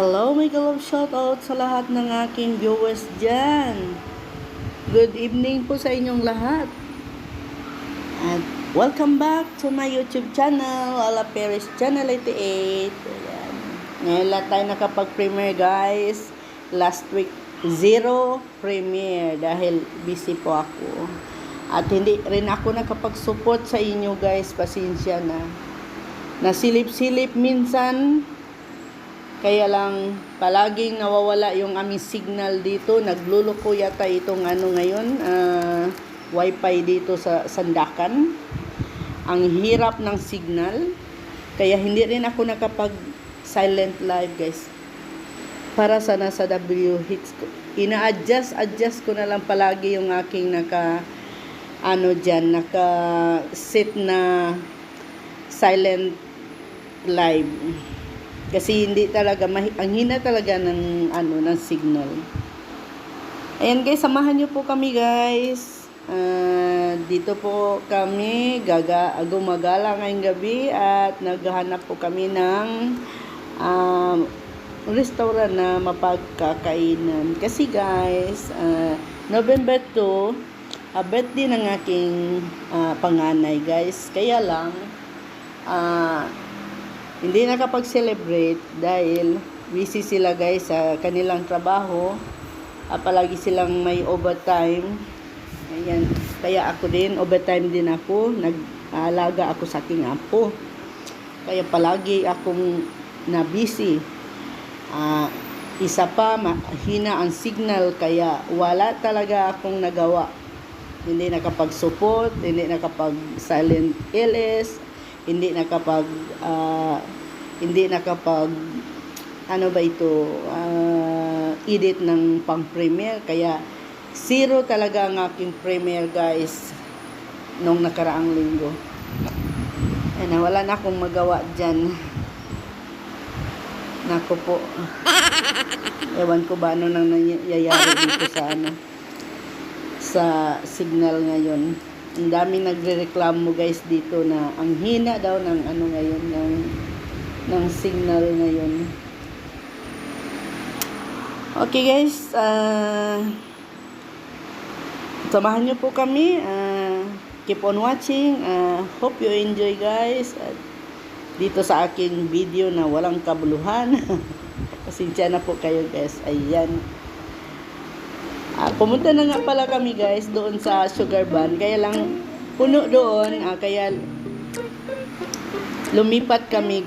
Hello, my love, shout out sa lahat ng aking viewers dyan. Good evening po sa inyong lahat. At welcome back to my YouTube channel, Ala Paris Channel 88. Ayan. Ngayon lang tayo nakapag-premiere guys. Last week, 0 premiere dahil busy po ako. At hindi rin ako nakapag-support sa inyo guys. Pasensya na. Nasilip-silip minsan. Kaya lang, palaging nawawala yung aming signal dito. Nagluloko yata itong ngayon, wifi dito sa Sandakan. Ang hirap ng signal. Kaya hindi rin ako nakapag silent live guys. Para sana sa W hits ko. Ina-adjust ko na lang palagi yung aking naka set na silent live. Kasi hindi talaga, ang hina talaga ng signal. Ayan guys, samahan nyo po kami guys. Dito po kami, gumagala ngayong gabi at naghahanap po kami ng restaurant na mapagkakainan. Kasi guys, November 2, birthday ng aking panganay guys. Kaya lang, hindi nakapag-celebrate dahil busy sila guys sa kanilang trabaho. Palagi silang may overtime. Ayan. Kaya ako din, overtime din ako. Nag-aalaga ako sa aking apo. Kaya palagi akong na-busy. Isa pa, mahina ang signal. Kaya wala talaga akong nagawa. Hindi nakapag-support, hindi nakapag-silent LS, hindi nakapag edit ng pang premiere, kaya 0 talaga ang aking premiere guys nung nakaraang linggo. Wala na akong magawa dyan. Nako po, ewan ko ba ano nang nangyayari dito sa signal ngayon. Ang daming nagrereklamo guys dito na ang hina daw ng ngayon ng signal ngayon. Okay guys, samahan niyo po kami. Keep on watching. Hope you enjoy guys. Dito sa aking video na walang kabuluhan. Pasensya na po kayo guys. Ayan. Pumunta na nga pala kami guys doon sa Sugar Band, kaya lang puno doon, kaya lumipat kami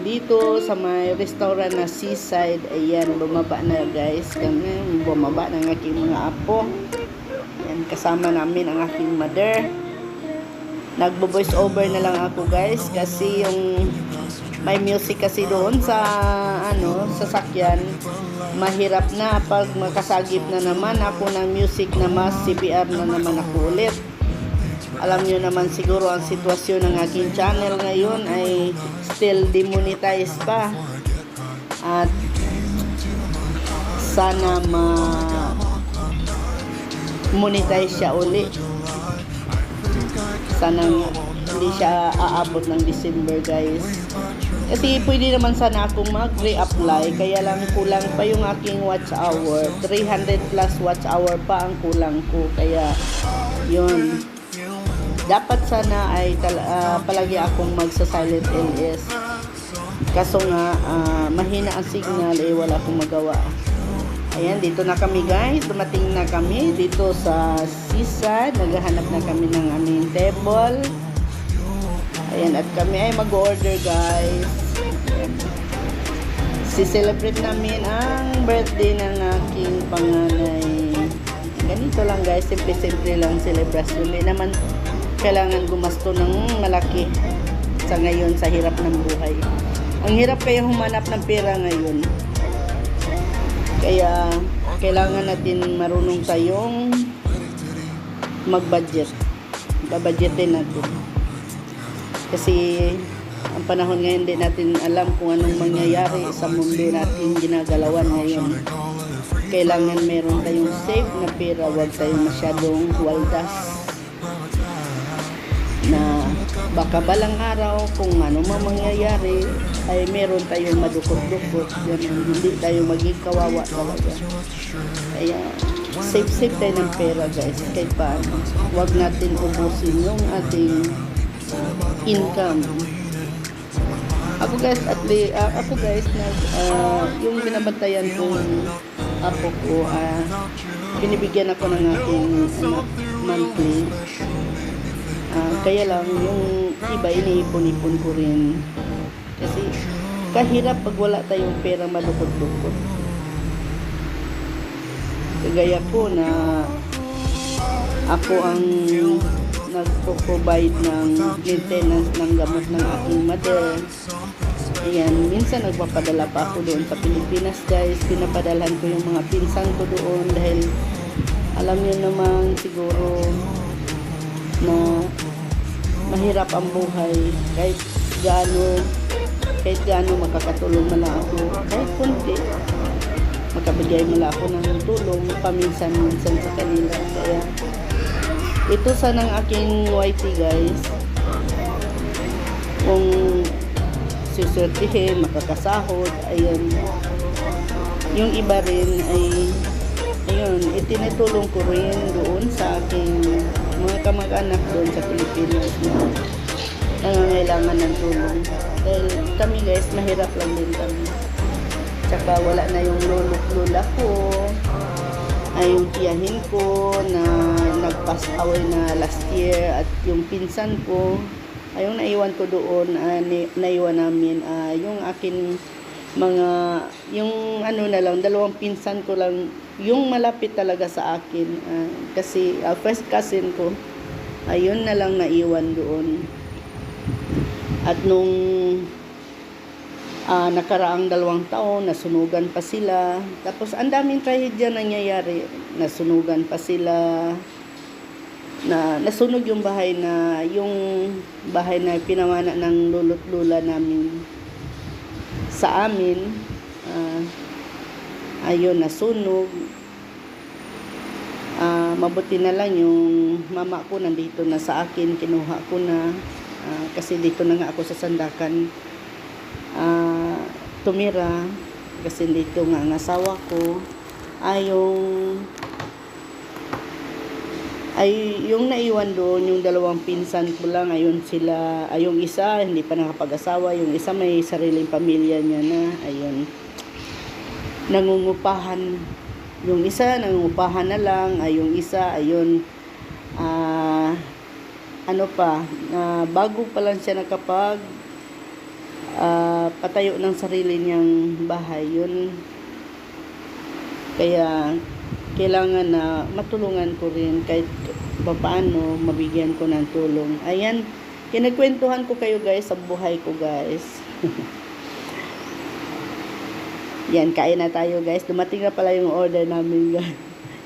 dito sa may restaurant na Seaside. Ayan, bumaba na guys kami, bumaba ng aking mga apo. Ayan, kasama namin ang aking mother. Nagbo-voice over na lang ako guys kasi yung may music kasi doon sa sasakyan. Mahirap na pag makasagip na naman ako ng music na mas CPR na naman ako ulit. Alam nyo naman siguro ang sitwasyon ng aking channel ngayon ay still demonetized pa. At sana monetize siya ulit. Sana hindi siya aabot ng December guys. Kasi pwede naman sana akong mag-reapply, kaya lang kulang pa yung aking watch hour. 300 plus watch hour pa ang kulang ko. Kaya yun, dapat sana ay palagi akong magsa-silent LS. Kaso nga mahina ang signal, wala akong magawa. Ayan, dito na kami guys. Dumating na kami dito sa Seaside. Naghahanap na kami ng aming table. Ayan, at kami ay mag-order guys. Ayan. Si-celebrate namin ang birthday ng aking panganay. Ganito lang guys, simple-simple lang celebration. Hindi naman kailangan gumasto ng malaki sa ngayon, sa hirap ng buhay. Ang hirap kaya humanap ng pera ngayon. Kaya kailangan natin marunong tayong mag-budget. Babudgetin natin. Kasi ang panahon ngayon, hindi natin alam kung anong mangyayari sa mundo natin ginagalawan ngayon. Kailangan meron tayong safe na pera, huwag tayong masyadong waldas na baka balang araw kung ano man mangyayari ay meron tayong madukot-dukot, hindi tayo maging kawawa talaga. Kaya save tayo ng pera guys, kahit paano. Huwag natin ubusin yung ating income. Ako guys, yung binabantayan kong apo ko, binibigyan ako ng aking monthly. Kaya lang, yung iba iniipon-ipon ko rin. Kasi kahirap pag wala tayong pera malukot-lukot. Kagaya ko na ako ang nagpo-provide ng maintenance ng gamot ng aking mother. Ayan, minsan nagpapadala pa ako doon sa Pilipinas guys. Pinapadalhan ko yung mga pinsan ko doon dahil alam niyo naman siguro na mahirap ang buhay. Kahit gaano makakatulong na lang ako, kahit kunti makabigay mo lang ako ng tulong paminsan-minsan sa kanila. Kaya ito sana ng aking YT guys, kung susurtihin, makakasahod, ayun. Yung iba rin ay ayun, itinutulong ko rin doon sa aking mga kamag-anak doon sa Pilipinas na nangangailangan ng tulong. Dahil kami guys, mahirap lang din kami. Tsaka wala na yung lolo-lola ko, ay yung tiyahin ko na nag-pass away na last year, at yung pinsan ko, ay yung naiwan ko doon, naiwan namin, yung akin mga, yung ano na lang, dalawang pinsan ko lang, yung malapit talaga sa akin, kasi first cousin ko, ayun na lang naiwan doon. At nung nakaraang 2 taon, nasunugan pa sila. Tapos, ang daming trahedya nangyayari. Nasunugan pa sila. Nasunog yung bahay na pinamana ng lolo't lola namin sa amin. Ayun, nasunog. Mabuti na lang yung mama ko nandito na sa akin. Kinuha ko na. Kasi dito na nga ako sa Sandakan tumira, kasi dito nga ang asawa ko yung naiwan doon, yung 2 pinsan ko lang, ayun sila, yung isa hindi pa nakapag-asawa, yung isa may sariling pamilya niya na, ayun, nangungupahan, yung isa nangungupahan na lang, yung isa ayun, bago pa lang siya nakapag patayo ng sarili niyang bahay, yun. Kaya kailangan na matulungan ko rin kahit paano mabigyan ko ng tulong. Ayan, kinakwentuhan ko kayo guys sa buhay ko guys. Yan, kain na tayo guys. Dumating na pala yung order namin guys.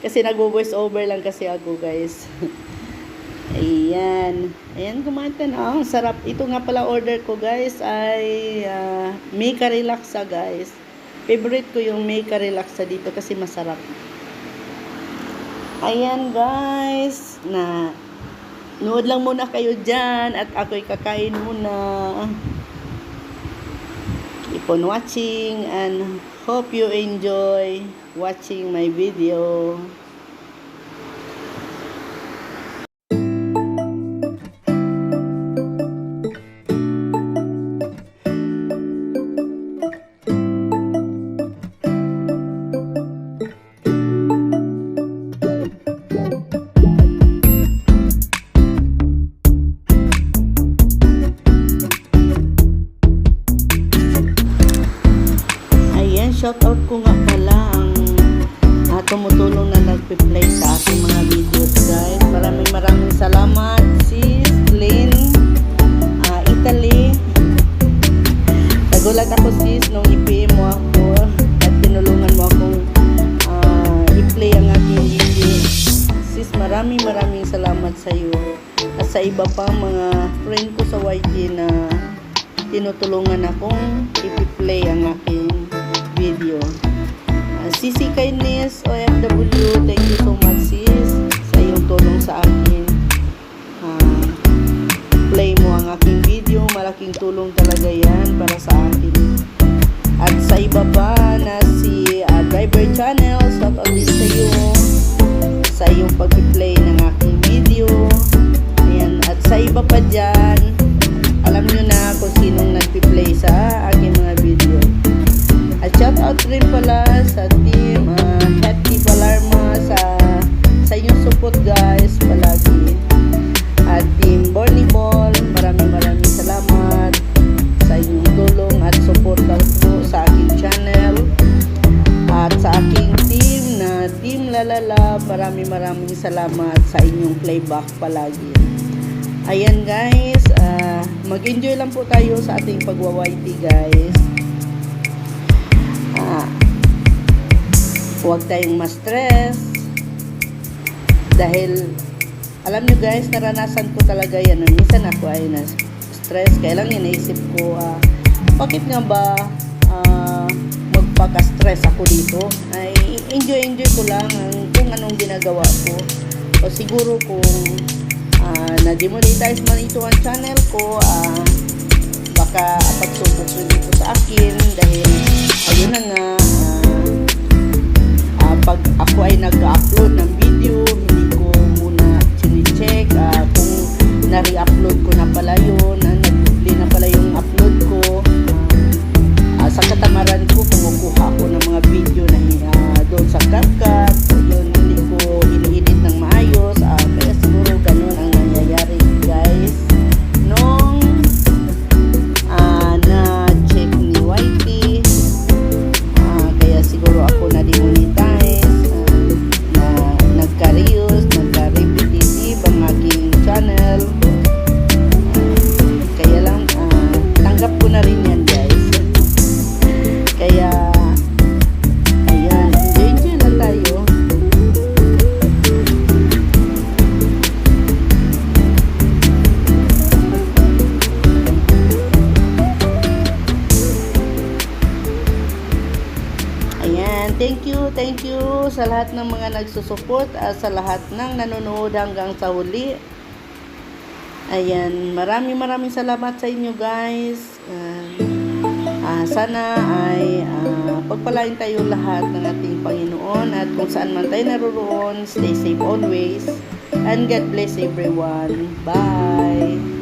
Kasi nag-voice over lang kasi ako guys. Ayan. Ayan, kumanta na. Ang sarap. Ito nga pala order ko guys ay may Relaxa guys. Favorite ko yung may Relaxa dito kasi masarap. Ayan guys. Nood lang muna kayo dyan at ako'y kakain muna. Keep on watching and hope you enjoy watching my video. Shoutout ko nga pala ang tumutulong na nagpe-play sa aking mga videos guys. Maraming salamat sis Lynn, Italy. Nagulat ako sis nung i-PM mo ako at tinulungan mo akong i-play ang aking video. Sis, maraming salamat sa iyo at sa iba pang mga friend ko sa YT na tinutulungan akong i-play ang aking video. CC Kindness OFW, thank you so much sis sa iyong tulong sa akin. Play mo ang ang aking video. Malaking tulong talaga yan para sa akin. At sa iba pa na si Driver Channel, shout out din sa iyo sa iyong pag-play ng aking video. Ayan. At sa iba pa dyan, alam nyo na kung sinong nag-play sa aking mga video. At shout out rin pala sa team Hetty Balarma sa inyong support guys palagi. At team Borny Ball, maraming salamat sa inyong tulong at support po sa aking channel. At sa aking team na Team Lalala, maraming salamat sa inyong playback palagi. Ayan guys, mag-enjoy lang po tayo sa ating pagwa-YT guys. Huwag tayong ma-stress dahil alam nyo guys, naranasan ko talaga yan. Minsan ako ay na-stress, kaya lang iniisip ko bakit nga ba magpaka-stress ako dito. Ay enjoy ko lang kung anong ginagawa ko. O siguro kung na-demonetize man ito ang channel ko, baka pagsubok rin ito sa akin dahil ayun na nga, pag ako ay nag-upload ng video, hindi ko muna chine-check kung na-re-upload ko na pala yun, nag-play na pala yung upload ko. Sa katamaran ko, kumukuha ko ng mga video na doon sa CapCut, yun, hindi ko ini-edit ng maayos, kaya siguro ganun ang nangyayari guys. Nung na-check ni YT, kaya siguro ako na-demonetize, nagka-repetitive ang aking channel. Kaya lang, tanggap ko na rin yan guys. Kaya ayan, enjoy lang tayo. Ayan, thank you sa lahat ng mga nagsusupport at sa lahat ng nanonood hanggang sa huli. Ayan, maraming salamat sa inyo guys. Sana ay pagpalain tayo lahat ng ating Panginoon at kung saan man tayo naroon, stay safe always and God bless everyone. Bye!